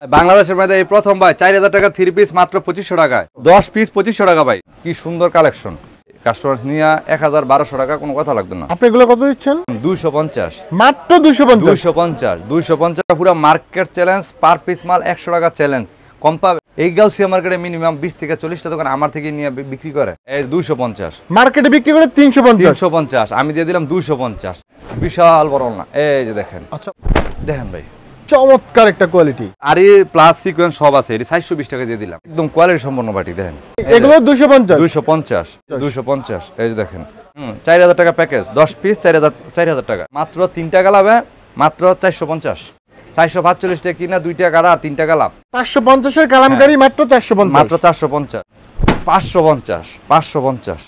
বাংলাদেশের মধ্যে এই প্রথম ভাই 4000 টাকা 3 পিস মাত্র 2500 টাকায় 10 পিস 2500 টাকা ভাই। কি সুন্দর কালেকশন। কাস্টমার নিয়ে 1000-1200 টাকা কোনো কথা লাগবে না। আপনি এগুলো কত দিচ্ছেন? 250 মাত্র 250 250 টাকা পুরো মার্কেট চ্যালেঞ্জ। পার পিস মাল 100 টাকা চ্যালেঞ্জ কম পাবে। এই গাউসিয়া মার্কেটে মিনিমাম 20 থেকে 40 টা দোকান আমার থেকে নিয়ে বিক্রি করে। এই 250 মার্কেটে বিক্রি করে 350 আমি দিয়ে দিলাম 250। বিশাল বড় না, এই যে দেখেন। আচ্ছা দেখেন ভাই চমৎকার একটা কোয়ালিটি। আর এই প্লাস সিকোয়েন্স সব আছে। এটি 420 টাকা দিয়ে দিলাম। একদম কোয়ালিটি সম্পন্ন বাটি দেখেন। এগুলো 250 এই যে দেখেন। 4000 টাকা প্যাকেজ 10 পিস 4000 টাকা। মাত্র 3 টাকা লাভে মাত্র 450। 445 টাকা কিনা 2 টাকা আর 3 টাকা লাভ। 550 এর কালামকারী মাত্র 450 মাত্র 450 550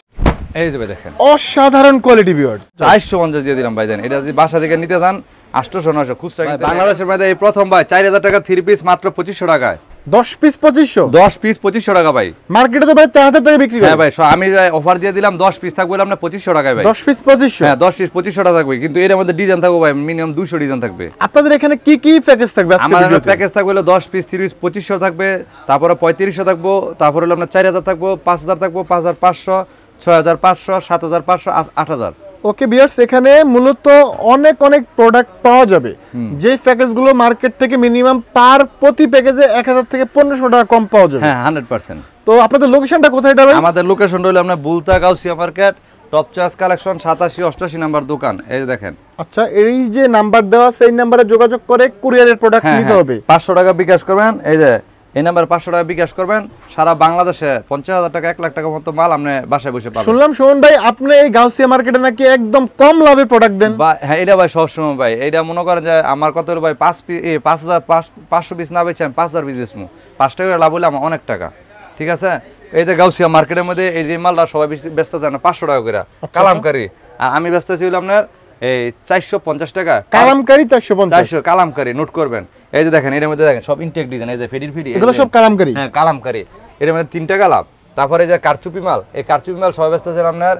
এই যে দেখেন অসাধারণ কোয়ালিটি ভিউয়ার্স। 450 দিয়ে দিলাম ভাই। দেন এটা যদি বাসা থেকে নিতে যান 800-900 খুচরা। বাংলাদেশের মধ্যে এই প্রথম ভাই 4000 টাকা 3 পিস মাত্র 2500 টাকায়। 10 পিস 2500 10 পিস 2500 টাকা ভাই। মার্কেটে তো ভাই 4000 টাকা বিক্রি করে। হ্যাঁ ভাই আমি অফার দিয়ে দিলাম 10 পিস থাকবে আমরা 2500 টাকায় ভাই। 10 পিস 2500। হ্যাঁ 10 পিস 2500 টাকা থাকবে। কিন্তু এর মধ্যে ডিজাইন থাকবে ভাই মিনিমাম 200 ডিজাইন থাকবে। আপনাদের এখানে কি কি প্যাকেজ থাকবে আজকে ভিডিওতে? আমাদের প্যাকেজ থাকবে হলো 10 পিস 30 পিস 2500 থাকবে, তারপরে 3500 থাকবে, তারপরে হলো আপনার 4000 থাকবে, 5000 থাকবে, 5500, 6500, 7500, 8000। ওকে ভিউয়ার্স, এখানে মূলত অনেক প্রোডাক্ট পাওয়া যাবে। যে প্যাকেজগুলো মার্কেট থেকে মিনিমাম প্রতি প্যাকেজে 1000 থেকে 1500 টাকা কম পাওয়া যাবে। হ্যাঁ 100%। তো আপনাদের লোকেশনটা কোথায় এটা ভাই? আমাদের লোকেশন হলো আপনার Bulta Gausia market, top choice collection, 87-88 number দোকান। এই যে দেখেন। আচ্ছা, এই যে নাম্বার দেওয়া সেই নাম্বারে যোগাযোগ করে কুরিয়ারের প্রোডাক্ট নিতে হবে। 500 টাকা বিকাশ করবেন। এই যে এই নাম্বার 500 টাকা বিকাশ করবেন। সারা বাংলাদেশে 50,000 টাকা 1 লাখ টাকা মতো মাল আপনি বাসায় বসে পাবেন। শুনলাম সুমন ভাই আপনি এই গাউসিয়া মার্কেটে নাকি একদম কম লাভে প্রোডাক্ট দেন। হ্যাঁ এটা ভাই সবসময় ভাই। এইটা মনে করেন যে আমার কত হলো ভাই 5,500 পিস না বেচে আমি 5000 পিস বেচবো। 5 টাকা লাভ হলে আমার অনেক টাকা। ঠিক আছে। এই যে গাউসিয়া মার্কেটের মধ্যে এই যে মালটা সবাই বেচতে চায় না 500 টাকা করে কালামকারী। আর আমি বেচতেছি হলো আপনার এই 450 টাকা কালামকারী। 450 কালামকারী নোট করবেন। এই যে দেখেন এর মধ্যে দেখেন সব ইনটেক ডিজাইন। এই যে ফেডির এগুলো সব কালামকারী। হ্যাঁ কালামকারী। এর মধ্যে 3 টাকা লাভ। তারপরে এই যে কারচুপি মাল, এই কারচুপি মাল সবাই বেচতেছেন আপনার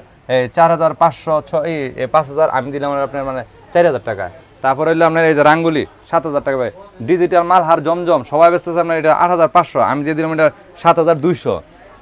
4500 5000 আমি দিলাম আপনার মানে 4000 টাকা। তারপরে হইলো আপনার এই যে রাঙ্গুলি 7000 টাকা ভাই। ডিজিটাল মাল হার জমজম সবাই বেচতেছে আপনার এটা 8500 আমি দিয়ে দিলাম এটা 7200।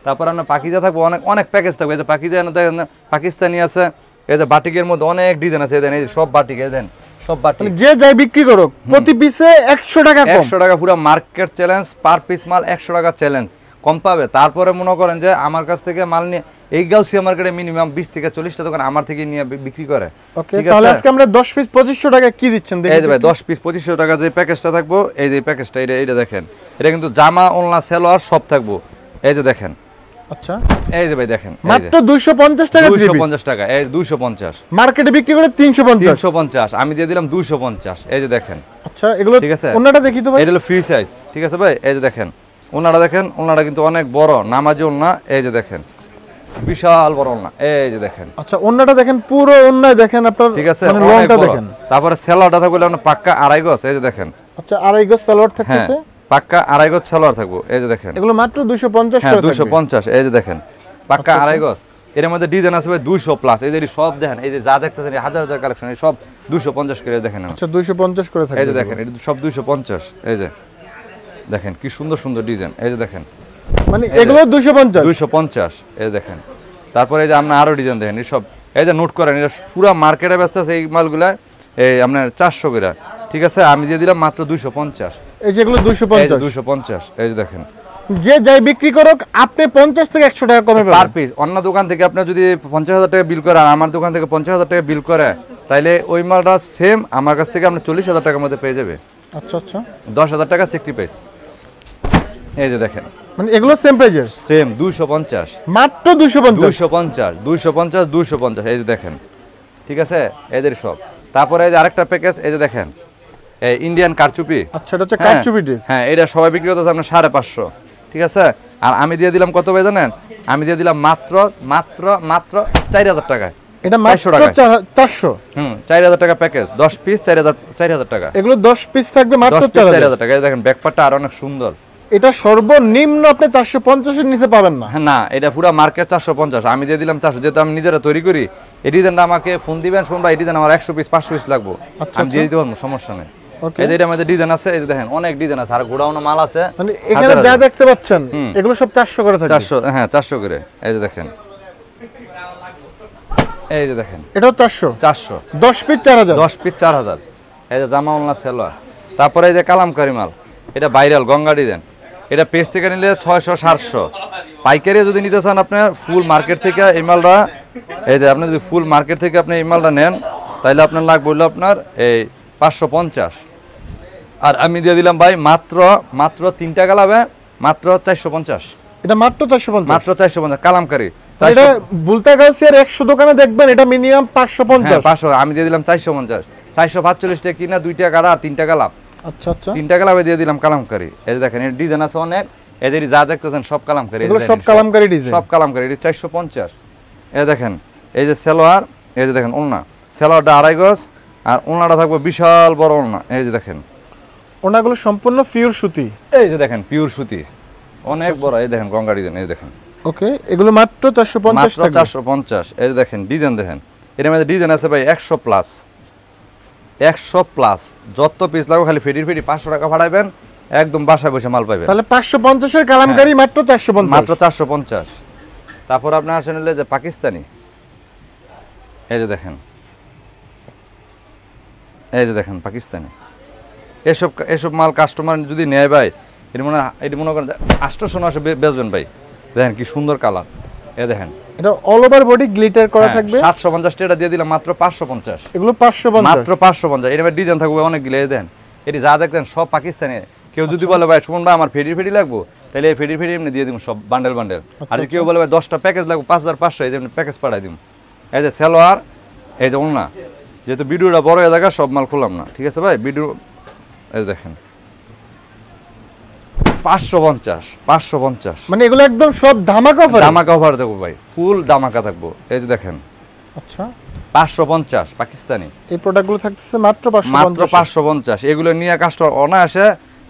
তারপর আপনার পাকিজা থাকবে অনেক প্যাকেজ থাকবে। এই যে পাকিজা দেখেন পাকিস্তানি আছে। এই যে বাটিকের মধ্যে অনেক ডিজাইন আছে। এই যে সব বাটিক এই দেন সব বাটিক। যে যাই বিক্রি করুক প্রতি পিসে 100 টাকা কম। 100 টাকা পুরো মার্কেট চ্যালেঞ্জ। পার পিস মাল 100 টাকা চ্যালেঞ্জ কম পাবে। তারপরে মনে করেন যে আমার কাছ থেকে মাল নিয়ে এই গাউসিয়া মার্কেটে মিনিমাম 20 থেকে 40 টা দোকান আমার থেকে নিয়ে বিক্রি করে। ওকে, তাহলে আজকে আমরা 10 পিস 2500 টাকা কি দিচ্ছেন দেখেন। এই যে ভাই 10 পিস 2500 টাকা যে প্যাকেজটা থাকবো, এই যে প্যাকেজটা এটা দেখেন। এটা কিন্তু জামা ওলনা সেলোয়ার সব থাকবো। এই যে দেখেন। আচ্ছা এই যে ভাই দেখেন মাত্র 250 টাকা। 250 টাকা। এই 250 মার্কেটে বিক্রি করে 350 আমি দিয়ে দিলাম 250। এই যে দেখেন। আচ্ছা এগুলো ঠিক আছে। ওন্নাটা দেখি তো ভাই। এটা হলো ফ্রি সাইজ। ঠিক আছে ভাই। এই যে দেখেন ওন্নাটা দেখেন। ওন্নাটা কিন্তু অনেক বড় নামাজি ওন্না। এই যে দেখেন বিশাল বড় ওন্না। এই যে দেখেন। আচ্ছা ওন্নাটা দেখেন পুরো ওন্নায় দেখেন আপনার। ঠিক আছে মানে লংটা দেখেন। তারপরে সেলোয়ারটা থাকবে আপনার পাক্কা 2.5 গজ। এই যে দেখেন। আচ্ছা 2.5 গজ সেলোয়ার থাকতেছে। পাক্কা 2.5 গজ সেলোয়ার থাকবে। এই যে দেখেন। এগুলো মাত্র 250 করে। 250। এই যে দেখেন পাক্কা 2.5 গজ। এর মধ্যে ডিজাইন আছে ভাই 200 প্লাস। এই যে সব দেখেন। এই যে যা দেখতেছেন হাজার কালেকশন এই সব 250 করে দেখেন। আচ্ছা 250 করে থাকে। এই যে দেখেন এটা সব 250। এই যে দেখেন কি সুন্দর সুন্দর ডিজাইন। এই যে দেখেন মানে এগুলো 250। এই যে দেখেন। তারপরে এই যে আপনি আরো ডিজাইন দেখেন। এই সব এই যে নোট করেন এটা পুরো মার্কেটে ব্যস্ত আছে এই মালগুলা এই আপনার 400 করে। ঠিক আছে আমি দিয়ে দিলাম মাত্র 250। এই যে এগুলো 250। এই যে দেখেন। যে যাই বিক্রি করুক আপনি 50 থেকে 100 টাকা কমে পাবেন পার পিস। অন্য দোকান থেকে আপনি যদি 50,000 টাকা বিল করে আর আমার দোকান থেকে 50,000 টাকা বিল করে তাইলে ওই মালটা সেম আমার কাছ থেকে আপনি 40,000 টাকার মধ্যে পেয়ে যাবে। আচ্ছা আচ্ছা 10,000 টাকা স্যাক্রিফাইস। এই যে দেখেন মানে এগুলো সেম প্রাইজের। সেম 250 মাত্র 250। 250 এই যে দেখেন। ঠিক আছে এদের সব। তারপরে এই যে আরেকটা প্যাকেজ। এই যে দেখেন এই ইন্ডিয়ান কারচুপি। আচ্ছা এটা হচ্ছে কারচুপি ড্রেস। হ্যাঁ এটা সবাই বিক্রি করতেছে আপনার 550। ঠিক আছে। আর আমি দিয়ে দিলাম কত ভাই জানেন? আমি দিয়ে দিলাম মাত্র 4000 টাকায়। এটা মাত্র 400। 4000 টাকা প্যাকেজ 10 পিস 4000 টাকা। এগুলো 10 পিস থাকবে মাত্র 4000 টাকা। এই দেখেন ব্যাকপার্টটা আর অনেক সুন্দর। এটা সর্বনিম্ন আপনি 450 এর নিচে পাবেন না। হ্যাঁ না এটা পুরো মার্কেট 450 আমি দিয়ে দিলাম 400। যেহেতু আমি নিজেরা তৈরি করি এই ডিজাইনটা আমাকে ফোন দিবেন শুনবা এই ডিজাইন আমার 100 পিস 500 পিস লাগবে। আমি দিয়ে দিতে পারবো সমস্যা নেই। ওকে এই যে এটার মধ্যে ডিজাইন আছে, এই যে দেখেন অনেক ডিজাইন আছে, আর গোডাউনে মাল আছে। মানে এখানে যা দেখতে পাচ্ছেন এগুলো সব 400 করে থাকে। 400, হ্যাঁ 400 করে। এই যে দেখেন, এই যে দেখেন এটাও 400। 400 10 পিস 4000। 10 পিস 4000। এই যে জামা ওলনা সেলোয়ার। তারপরে এই যে কালামকারী মাল, এটা ভাইরাল গঙ্গা ডিজাইন। এটা পেজ থেকে নিলে 600 700, পাইকারি যদি নিতে চান আপনার ফুল মার্কেট থেকে এই মালটা, এই যে আপনি যদি ফুল মার্কেট থেকে আপনি এই মালটা নেন তাহলে আপনার লাগবে হলো আপনার এই 550। আর আমি দিয়ে দিলাম ভাই মাত্র 3টা কালামে মাত্র 450। এটা মাত্র 450। মাত্র 450 কালামকারী। এটা বুলতা গাউসিয়ার 100 দোকানে দেখবেন এটা মিনিমাম 550। 500, আমি দিয়ে দিলাম 450। 445 টাকা কিনা 2টা কালার আর 3টা কালাম। আচ্ছা আচ্ছা, 3টা কালামে দিয়ে দিলাম কালামকারী। এই যে দেখেন এর ডিজাইন আছে অনেক, এই যে যা দেখতেছেন সব কালামকারী, এগুলো সব কালামকারী ডিজাইন, সব কালামকারী। এটা 450। এই দেখেন এই যে সালোয়ার, এই যে দেখেন ওড়না, সালোয়ারটা 2.5 গজ আর ওড়নাটা থাকবে বিশাল বড় ওড়না। এই যে দেখেন ওড়নাগুলো সম্পূর্ণ পিওর সুতি। এই যে দেখেন পিওর সুতি অনেক বড়। এই দেখেন গঙ্গা ডিজাইন, এই দেখেন। ওকে, এগুলো মাত্র 450 মাত্র টাকা। 450। এই যে দেখেন ডিজাইন দেখেন, এর মধ্যে ডিজাইন আছে ভাই 100 প্লাস। 100 প্লাস যত পিস লাগবে খালি ফেডির 500 টাকা ভাড়াইবেন, একদম বাসায় বসে মাল পাবেন। তাহলে 550 এর কালামকারী মাত্র 450। মাত্র 450। তারপর আপনার আসেন হলে যে পাকিস্তানি, এই যে দেখেন, এই যে দেখেন পাকিস্তানি। এসব মাল কাস্টমার যদি নেয় ভাই, এটি মনে করেন 800-900 বেচবেন ভাই। দেখেন কি সুন্দর কালার, এই দেখেন এটা অল ওভার বডি গ্লিটার করা থাকবে। 750 টাকা দিয়ে দিলাম মাত্র 550। এগুলো 550, মাত্র 550। এর মধ্যে ডিজাইন থাকবে অনেকগুলো। এই দেন এটি যা দেখতেন সব পাকিস্তানি। কেউ যদি বলে ভাই সুমন ভাই আমার ফেডি লাগবো, তাহলে এই ফেডি এমনি দিয়ে দিব সব বান্ডেল বান্ডেল। আর কেউ বলে ভাই 10টা প্যাকেজ লাগবে 5500, এই যে প্যাকেজ পাঠাই দিব। এই যে সালোয়ার, এই যে ওড়না। যেহেতু ভিডিওটা বড় হয়ে থাকে সব মাল খুললাম না, ঠিক আছে ভাই। ভিডিও এই দেখেন 550। মানে এগুলো একদম সব ধামাকা অফার। ধামাকা অফার দেবো ভাই, ফুল ধামাকা থাকবো। এই যে দেখেন আচ্ছা 550 পাকিস্তানি। এই প্রোডাক্টগুলো থাকতেছে মাত্র 550। মাত্র 550। এগুলো নিয়ে কাস্টমার অনায়াসে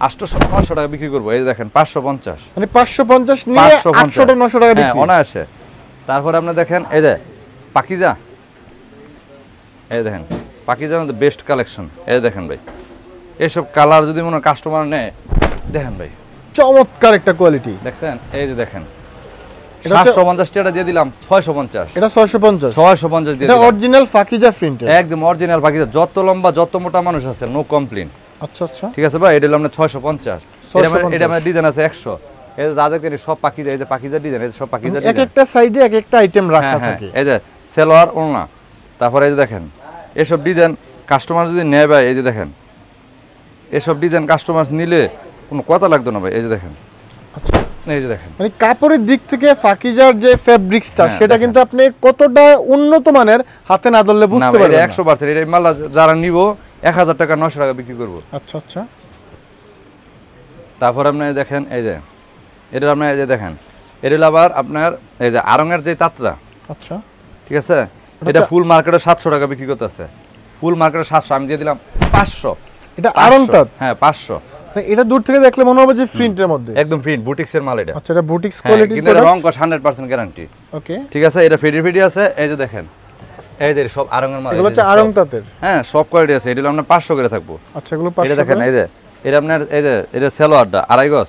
800-900 টাকা বিক্রি করবো। এই যে দেখেন 550। মানে 550 নিয়ে 800-900 টাকা বিক্রি অনায়াসে। তারপরে আপনি দেখেন এই যে পাকিজা, এই দেখেন পাকিজার মধ্যে বেস্ট কালেকশন। এই দেখেন ভাই এইসব কালার যদি মনে কাস্টমার নেয়, দেখেন ভাই চমৎকার একটা কোয়ালিটি দেখছেন। এই যে দেখেন 750 টাকা দিয়ে দিলাম 650। এটা 650 দিয়ে এটা দিলাম। অরিজিনাল ফাকিজা প্রিন্ট, একদম অরিজিনাল পাকিজা। যত লম্বা যত মোটা মানুষ আছে নো কমপ্লেইন। আচ্ছা আচ্ছা, ঠিক আছে ভাই, এটা হলো আমরা 650। এটা আমাদের ডিজাইন আছে 100। এই যে যা দেখেন সব পাকিজা, এই যে পাকিজা ডিজাইন, এই যে সব পাকিজা ডিজাইন। এক একটা সাইডে এক একটা আইটেম রাখা থাকে। এই যে সালোয়ার ওড়না, তারপরে এই যে দেখেন এসব ডিজাইন কাস্টমার যদি নেয় ভাই, এই যে দেখেন এসব ডিজাইন কাস্টমার নিলে কোনো কথা লাগতো না ভাই। এই যে দেখেন, আচ্ছা এই যে দেখেন মানে কাপড়ের দিক থেকে ফাকিজার যে ফেব্রিক্সটা সেটা দেখেন। কিন্তু আপনি কতটা উন্নত মানের হাতে না ধরলে বুঝতে না, পারবেন এটা 100%। এটা মাল যারা নিব 1000 টাকা 900 টাকা বিক্রি করব। আচ্ছা আচ্ছা, তারপর আপনি দেখেন এই যে এটা আপনি এই যে দেখেন এটা হলো আবার আপনার এই যে আরঙের যে তাতরা। আচ্ছা ঠিক আছে, এটা ফুল মার্কেটে 700 টাকা বিক্রি করতেছে। ফুল মার্কেটে 700, আমি দিয়ে দিলাম 500। এটা আরং তাঁত। হ্যাঁ 500। এটা দূর থেকে দেখলে মনে হবে যে প্রিন্টের মধ্যে, একদম প্রিন্ট বুটিক্সের মাল এটা। আচ্ছা এটা বুটিক্স কোয়ালিটি, কিন্তু এটা রং কস 100% গ্যারান্টি। ওকে ঠিক আছে, এটা ফেডি আছে। এই যে দেখেন এই যে সব আরঙের মাল, এগুলো হচ্ছে আরং তাঁতের। হ্যাঁ সব কোয়ালিটি আছে। এটা আমরা 500 করে থাকবো। আচ্ছা এগুলো এটা 500 দেখেন এই যে এটা আপনার এই যে এটা সালোয়ারটা 2.5 গজ,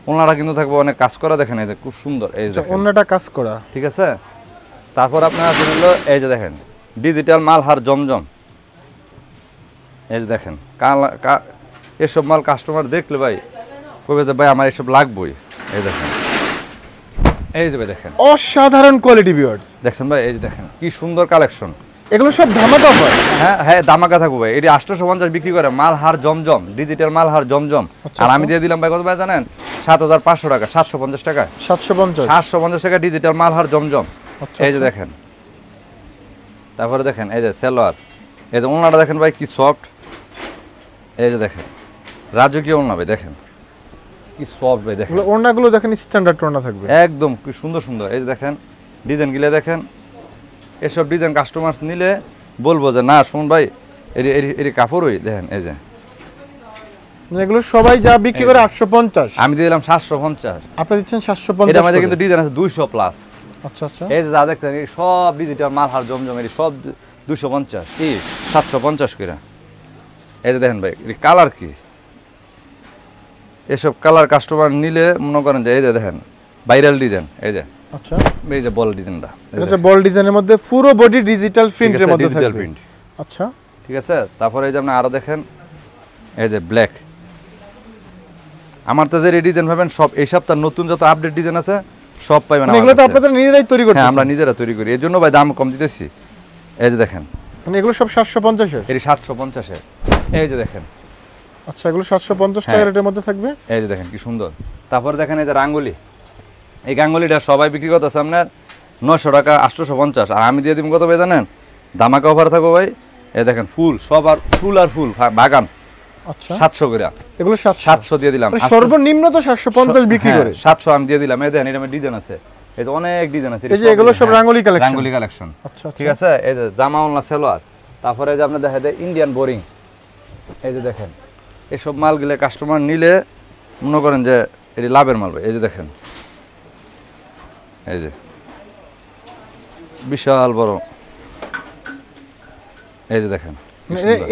ওনারা কিন্তু থাকবে অনেক কাজ করা। দেখেন এই যে খুব সুন্দর। এই যে দেখেন অন্যটা কাজ করা। ঠিক আছে, তারপর আপনার আছে হলো এই যে দেখেন ডিজিটাল মাল হার জমজম। এই যে দেখেন এসব মাল কাস্টমার দেখলে ভাই কবে যে ভাই আমার এসব লাগবেই। এই দেখেন এই যে ভাই দেখেন অসাধারণ কোয়ালিটি ভিউয়ার্স দেখছেন ভাই। এই যে দেখেন কি সুন্দর কালেকশন। এগুলো সব ধামাকা অফার। হ্যাঁ ধামাকা থাকবো ভাই। এটি 850 বিক্রি করে মাল হার জমজম, ডিজিটাল মাল হার জমজম। আর আমি দিয়ে দিলাম ভাই কত ভাই জানেন? 7500 টাকা, 750 টাকা, 750 টাকা ডিজিটাল মাল হার জমজম। এই যে দেখেন, তারপরে দেখেন এই যে সালোয়ার, এই যে ওনাটা দেখেন ভাই কি সফট। এই যে দেখেন রাজকীয় ওনা ভাই, দেখেন কি সফট ভাই। দেখেন ওনাগুলো দেখেন স্ট্যান্ডার্ড ওনা থাকবে একদম কি সুন্দর সুন্দর। এই যে দেখেন ডিজাইন গুলো দেখেন, এসব ডিজাইন কাস্টমার নিলে বলবো যে না শুন ভাই এর কাপড়ই দেখেন। এই যে এগুলো সবাই যা বিক্রি করে 850, আমি দিয়ে দিলাম 750। আপনি দিচ্ছেন 750। এটা আমাদের কিন্তু ডিজাইন আছে 200 প্লাস। আচ্ছা আচ্ছা, এই যে যা দেখছেন এই সব ডিজিটাল মাল হার জমজম, এই সব 250 কি 750 করে। এই যে দেখেন ভাই কালার কি, এসব কালার কাস্টমার নিলে মনে করেন যে এই যে দেখেন ভাইরাল ডিজাইন, এই যে আচ্ছা এই যে বল ডিজাইনটা, এটা বল ডিজাইনের মধ্যে পুরো বডি ডিজিটাল প্রিন্টের মধ্যে ডিজিটাল থাকবে। প্রিন্ট, আচ্ছা ঠিক আছে। তারপরে এই যে আপনি আরো দেখেন এই যে ব্ল্যাক, আমার তো যে ডিজাইন পাবেন সব এই সপ্তাহ নতুন যত আপডেট ডিজাইন আছে সব পাবেন মানে আমার এগুলো তো কাছে। আপনাদের নিজেরাই তৈরি করতেছেন? হ্যাঁ আমরা নিজেরা তৈরি করি, এর জন্য ভাই দাম কম দিতেছি। এই যে দেখেন মানে এগুলো সব 750 এর? এটি 750 এর, এই যে দেখেন। আচ্ছা এগুলো 750 টাকা রেটের মধ্যে থাকবে। এই যে দেখেন কি সুন্দর। তারপর দেখেন এই যে রাঙ্গুলি, এই গাঙ্গুলিটা সবাই বিক্রি করতেছে আপনার 900 টাকা 850, আর আমি দিয়ে দিব কত ভাই জানেন, ধামাকা অফার থাকো ভাই। এই দেখেন ফুল সব আর ফুল আর ফুল বাগান, আচ্ছা 700 করে, এগুলো 700 দিয়ে দিলাম। মানে সর্বনিম্ন তো 750 বিক্রি করে। 700 আমি দিয়ে দিলাম। এই দেখেন এটা ডিজাইন আছে, এই যে অনেক ডিজাইন আছে, এই যে এগুলো সব রাঙ্গুলি কালেকশন। রাঙ্গুলি কালেকশন, আচ্ছা ঠিক আছে। এই যে জামা ওড়না সালোয়ার, তারপরে এই যে আপনার দেখা যায় ইন্ডিয়ান বোরিং, এই যে দেখেন এইসব মালগুলো কাস্টমার নিলে মনে করেন যে এটি লাভের মাল ভাই। এই যে দেখেন এই যে বিশাল বড়, এই যে দেখেন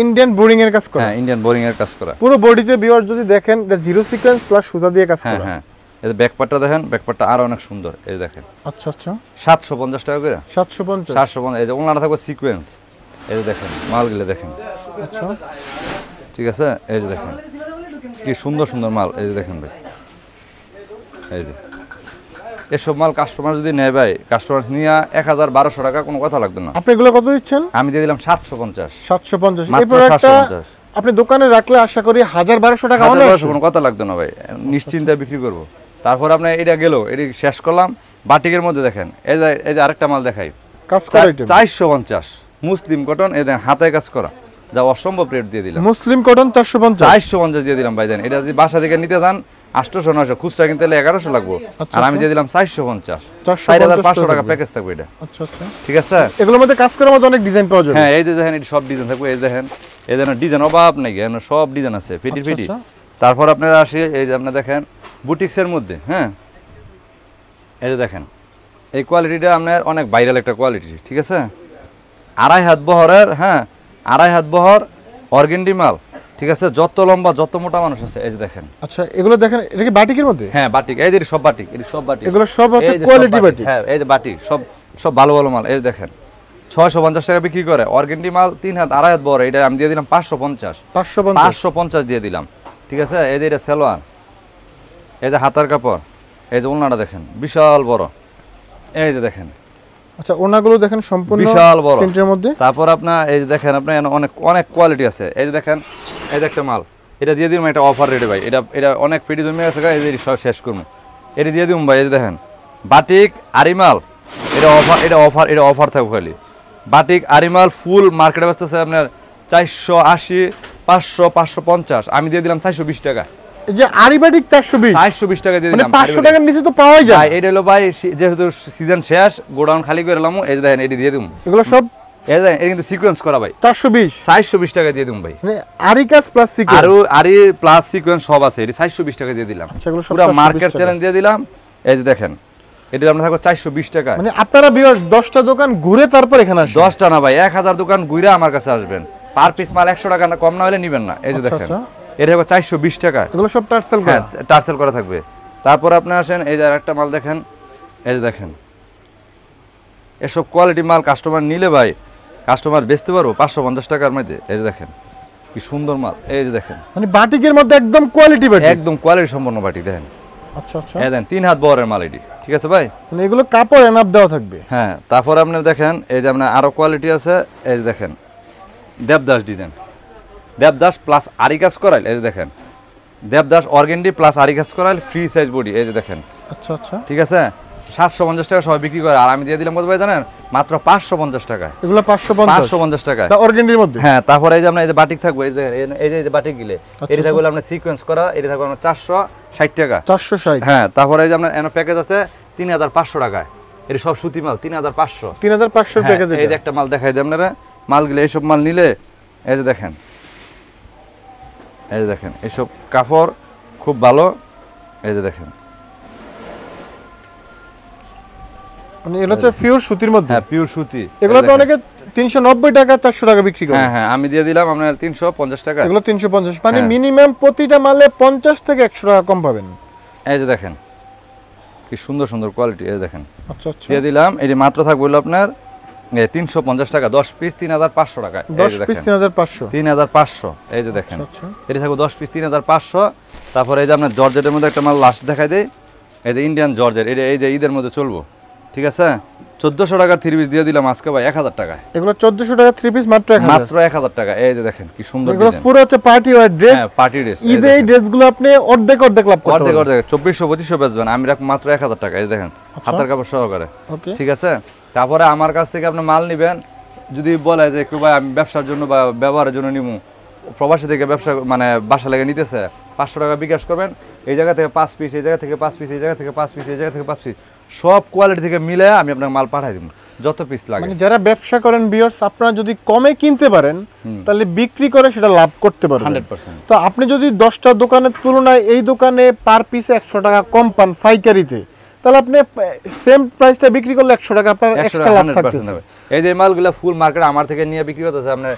ইন্ডিয়ান বোরিং এর কাজ করা। হ্যাঁ ইন্ডিয়ান বোরিং এর কাজ করা পুরো বডিতে ভিউয়ার যদি দেখেন এটা জিরো সিকোয়েন্স প্লাস সুতা দিয়ে কাজ হ্যাঁ করা। হ্যাঁ এই যে ব্যাকপার্টটা দেখেন, ব্যাকপার্টটা আরো অনেক সুন্দর। এই যে দেখেন আচ্ছা আচ্ছা 750 টাকা করে, 750। 750। এই যে ওনারা থাকবে সিকোয়েন্স, এই যে দেখেন মালগুলো দেখেন, আচ্ছা ঠিক আছে। এই যে দেখেন কি সুন্দর সুন্দর মাল, এই যে দেখেন ভাই। এই যে এসব মাল কাস্টমার যদি নেয় ভাই, কাস্টমার নিয়ে 1000-1200 টাকা কোনো কথা লাগবে না। আপনি এগুলো কত দিচ্ছেন? আমি দিয়ে দিলাম 750। 750। এই মাত্র প্রোডাক্টটা 750। আপনি দোকানে রাখলে আশা করি 1000-1200 টাকা অনেক। 1200 কোনো কথা লাগবে না ভাই, নিশ্চিন্তে বিক্রি করব। তারপর আপনি এটা গেল, এটি শেষ করলাম। বাটিকের মধ্যে দেখেন এই যে আরেকটা মাল দেখাই, কাজ করা আইটেম 450 মুসলিম কটন, এই দেখেন হাতে কাজ করা, যা অসম্ভব রেট দিয়ে দিলাম। মুসলিম কটন 450। 450 দিয়ে দিলাম ভাই। দেন এটা যদি বাসা থেকে নিতে যান 800-900, খুচরা কিনতে হলে 1100 লাগবে, আর আমি দিয়ে দিলাম 450। 4500 টাকা প্যাকেজ থাকবে এটা। আচ্ছা আচ্ছা ঠিক আছে। এগুলোর মধ্যে কাজ করার মতো অনেক ডিজাইন পাওয়া যাবে। হ্যাঁ এই যে দেখেন এটা সব ডিজাইন থাকবে, এই দেখেন এই দেখেন ডিজাইন অভাব নাই, এখানে সব ডিজাইন আছে ফিটি আচ্ছা, ফিটি। আচ্ছা। তারপর আপনারা আসি এই যে আপনারা দেখেন বুটিক্সের মধ্যে, হ্যাঁ এই যে দেখেন এই কোয়ালিটিটা আপনার অনেক ভাইরাল একটা কোয়ালিটি, ঠিক আছে। 2.5 হাত বহরের, হ্যাঁ 2.5 হাত বহর অর্গেন্ডি মাল, ঠিক আছে। যত লম্বা যত মোটা মানুষ আছে, এই যে দেখেন। আচ্ছা এগুলো দেখেন, এটা কি বাটিকের মধ্যে? হ্যাঁ বাটিক, এই যে সব বাটিক, এই সব বাটিক, এগুলো সব হচ্ছে এই যে সব কোয়ালিটি বাটিক। হ্যাঁ এই যে বাটিক সব সব ভালো ভালো মাল। এই যে দেখেন 650 টাকা বিক্রি করে অর্গেন্ডি মাল, 3 হাত 2.5 হাত বড়, এটা আমি দিয়ে দিলাম 550। 550 দিয়ে দিলাম, ঠিক আছে। এই যে এটা সালোয়ার, এই যে হাতার কাপড়, এই যে ওড়নাটা দেখেন বিশাল বড়, এই যে দেখেন। আচ্ছা ওড়নাগুলো দেখেন সম্পূর্ণ বিশাল বড় প্রিন্টের মধ্যে। তারপর আপনার এই যে দেখেন আপনার অনেক অনেক কোয়ালিটি আছে। এই যে দেখেন এই যে একটা মাল, এটা দিয়ে দিলাম, এটা অফার রেটে ভাই। এটা অনেক পেটি জমে আছে, এই যে সব শেষ করবো, এটা দিয়ে দিলাম ভাই। এই যে দেখেন বাটিক আরিমাল, এটা অফার থাকবে খালি। বাটিক আরিমাল ফুল মার্কেটে বেচতেছে আপনার 480, 500, 550, আমি দিয়ে দিলাম 420 টাকা। এই যে আরি বাটিক 420 টাকা দিয়ে মানে দিলাম। 500 টাকার নিচে তো পাওয়াই যায়। ভাই এটা হলো ভাই যেহেতু সিজন শেষ, গোডাউন খালি করে এলাম, এই যে দেখেন এটি দিয়ে দিম। এগুলো সব এই দেখেন এটা কিন্তু সিকোয়েন্স করা ভাই, 420 টাকা দিয়ে দিম ভাই। মানে আরি কাজ প্লাস সিকোয়েন্স। আরি প্লাস সিকোয়েন্স সব আছে, এটি 420 টাকা দিয়ে দিলাম। আচ্ছা এগুলো সব পুরো 420 মার্কেট টাকা। চ্যালেঞ্জ দিয়ে দিলাম। এই যে দেখেন এটা আমরা থাকবো 420 টাকা। মানে আপনারা ভিউয়ার্স 10টা দোকান ঘুরে তারপর এখানে আসেন। 10টা না ভাই, 1000 দোকান ঘুরে আমার কাছে আসবেন। পার পিস মাল 100 টাকা না কম না হলে নিবেন না। এই যে আচ্ছা, দেখেন আচ্ছা। এটা হবে 420 টাকা। এগুলো সব টার্সেল করা। হ্যাঁ টার্সেল করা থাকবে। তারপর আপনি আসেন এই যে আরেকটা মাল দেখেন, এই যে দেখেন এসব কোয়ালিটি মাল কাস্টমার নিলে ভাই কাস্টমার বেচতে পারবো 550 টাকার মধ্যে। এই যে দেখেন কি সুন্দর মাল, এই যে দেখেন মানে বাটিকের মধ্যে একদম কোয়ালিটি বাটিক। একদম কোয়ালিটি সম্পন্ন বাটি দেখেন। আচ্ছা আচ্ছা এই দেখেন 3 হাত বহরের মাল এটি, ঠিক আছে ভাই। মানে এগুলো কাপড় এনাফ দেওয়া থাকবে। হ্যাঁ তারপর আপনার দেখেন এই যে আপনার আরো কোয়ালিটি আছে। এই যে দেখেন দেবদাস ডিজাইন, দেবদাস প্লাস আরি কাজ করাইল, এই যে দেখেন দেবদাস অর্গেন্ডি প্লাস আরি কাজ করাইল, ফ্রি সাইজ বডি, এই যে দেখেন। আচ্ছা আচ্ছা ঠিক আছে 750 টাকা সবাই বিক্রি করে, আর আমি দিয়ে দিলাম কত ভাই জানেন, মাত্র 550 টাকা। এগুলো 550 টাকা অর্গেন্ডির মধ্যে। হ্যাঁ তারপরে এই যে আপনার এই যে বাটিক থাকবে, এই যে এই যে বাটিক গিলে এটি থাকবে আপনার সিকোয়েন্স করা, এটি থাকবে আপনার 460 টাকা। 460। হ্যাঁ তারপরে এই যে আপনার এনো প্যাকেজ আছে 3500 টাকায়, এটি সব সুতি মাল 3500। 3500 প্যাকেজ। এই যে একটা মাল দেখাই দিই আপনারা, মালগুলো এইসব মাল নিলে এই যে দেখেন, এই যে দেখেন এইসব কাপড় খুব ভালো, এই যে দেখেন। মানে এটা হচ্ছে পিওর সুতির মধ্যে। হ্যাঁ পিওর সুতি। এগুলো তো অনেকে 390 টাকা 400 টাকা বিক্রি করে। হ্যাঁ হ্যাঁ, আমি দিয়ে দিলাম আপনার 350 টাকা। এগুলো 350, মানে হ্যাঁ। মিনিমাম প্রতিটা মালে 50 থেকে 100 টাকা কম পাবেন। এই যে দেখেন কি সুন্দর সুন্দর কোয়ালিটি, এই দেখেন আচ্ছা আচ্ছা, দিয়ে দিলাম। এটি মাত্র থাকবে হলো আপনার 350 টাকা, 10 পিস 3500 টাকা। 10 পিস 3500। 3500, এই যে দেখেন আচ্ছা এটি থাকবে 10 পিস 3500। তারপরে এই যে আপনার জর্জেটের মধ্যে একটা মাল লাস্ট দেখাই দেয়, এই যে ইন্ডিয়ান জর্জেট, এটা এই যে ঈদের মধ্যে চলবো, ঠিক আছে। 1400 টাকার 3 পিস দিয়ে দিলাম আজকে ভাই 1000 টাকায়। এগুলো 1400 টাকা 3 পিস মাত্র 1000। মাত্র 1000 টাকা। এই যে দেখেন কি সুন্দর এগুলো ডিজাইন, পুরো হচ্ছে পার্টি ওয়্যার ড্রেস। হ্যাঁ পার্টি ড্রেস। ঈদে এই ড্রেসগুলো আপনি অর্ধেক অর্ধেক লাভ করতে অর্ধেক পারবেন। অর্ধেক 2400 2500 বেচবেন, আমি রাখ মাত্র 1000 টাকা। এই যে দেখেন হাতের কাপড় সহকারে, ওকে, ঠিক আছে। তারপরে আমার কাছ থেকে আপনি মাল নেবেন, যদি বলে যে কেউ ভাই আমি ব্যবসার জন্য বা ব্যবহারের জন্য নিবো, প্রবাসী থেকে ব্যবসা মানে বাসা লেগে নিতেছে, 500 টাকা বিকাশ করবেন, এই জায়গা থেকে 5 পিস, এই জায়গা থেকে 5 পিস, এই জায়গা থেকে 5 পিস, এই জায়গা থেকে 5 পিস, সব কোয়ালিটি থেকে মিলে আমি আপনার মাল পাঠাই দিব যত পিস লাগে। মানে যারা ব্যবসা করেন ভিউয়ার্স, আপনারা যদি কমে কিনতে পারেন তাহলে বিক্রি করে সেটা লাভ করতে পারবেন 100%। তো আপনি যদি 10টা দোকানের তুলনায় এই দোকানে পার পিসে 100 টাকা কম পান পাইকারিতে, তাহলে আপনি সেম প্রাইসটা বিক্রি করলে 100 টাকা আপনার এক্সট্রা লাভ থাকতেছে। এই যে মালগুলো ফুল মার্কেট আমার থেকে নিয়ে বিক্রি করতেছে আপনার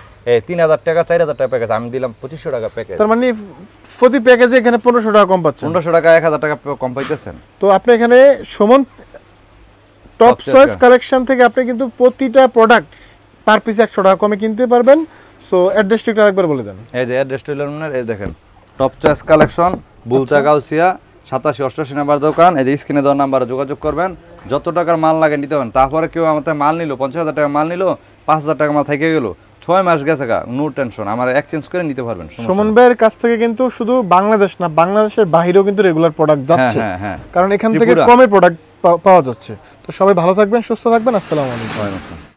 3000 টাকা 4000 টাকা প্যাকেজ, আমি দিলাম 2500 টাকা প্যাকেজ। তার মানে প্রতি প্যাকেজে এখানে 1500 টাকা কম পাচ্ছেন। 1500 টাকা 1000 টাকা কম পাইতেছেন। তো আপনি এখানে সুমন টপ চয়েস কালেকশন থেকে আপনি কিন্তু প্রতিটা প্রোডাক্ট পার পিসে 100 টাকা কমে কিনতে পারবেন। সো অ্যাড্রেসটা একবার বলে দেন। এই যে অ্যাড্রেস টেলার, এই দেখেন top choice collection, বুলতা Gausia 8788 number দোকান। এই যে স্ক্রিনে দেওয়া নাম্বারে যোগাযোগ করবেন, যত টাকার মাল লাগে নিতে পারেন। তারপরে কেউ আমাদের মাল নিল 50,000 টাকা মাল নিল, 5000 টাকা মাল থেকে গেল, 6 মাস গেছে গা, নো টেনশন, আমার এক্সচেঞ্জ করে নিতে পারবেন। সুমন ভাইয়ের কাছ থেকে কিন্তু শুধু বাংলাদেশ না, বাংলাদেশের বাইরেও কিন্তু রেগুলার প্রোডাক্ট যাচ্ছে, কারণ এখান থেকে কমে প্রোডাক্ট পাওয়া যাচ্ছে। তো সবাই ভালো থাকবেন, সুস্থ থাকবেন, আসসালামু আলাইকুম।